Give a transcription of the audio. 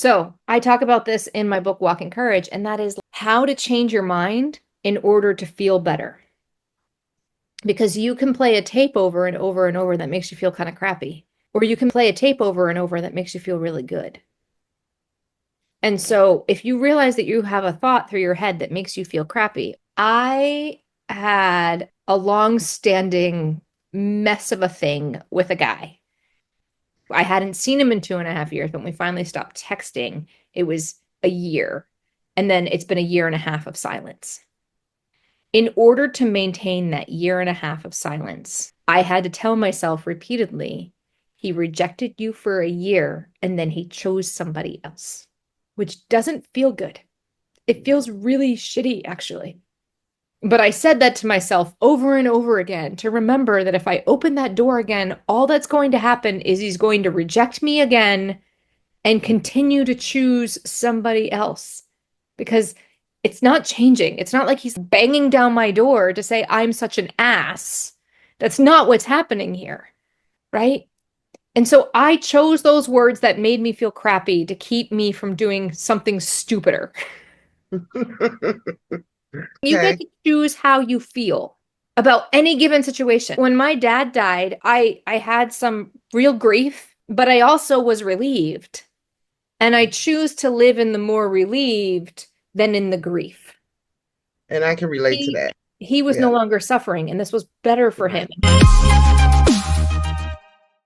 So I talk about this in my book, Walk in Courage, and that is how to change your mind in order to feel better. Because you can play a tape over and over and over that makes you feel kind of crappy, or you can play a tape over and over that makes you feel really good. And so if you realize that you have a thought through your head that makes you feel crappy, I had a long-standing mess of a thing with a guy. I hadn't seen him in 2.5 years. When we finally stopped texting, it was a year. And then it's been a year and a half of silence. In order to maintain that year and a half of silence, I had to tell myself repeatedly, he rejected you for a year and then he chose somebody else, which doesn't feel good. It feels really shitty, actually. But I said that to myself over and over again to remember that if I open that door again, all that's going to happen is he's going to reject me again and continue to choose somebody else because it's not changing. It's not like he's banging down my door to say I'm such an ass. That's not what's happening here, right? And so I chose those words that made me feel crappy to keep me from doing something stupider. You get Okay. to choose how you feel about any given situation. When my dad died, I had some real grief, but I also was relieved. And I choose to live in the more relieved than in the grief. And I can relate to He that. he was Yeah. no longer suffering, and this was better for him. Right.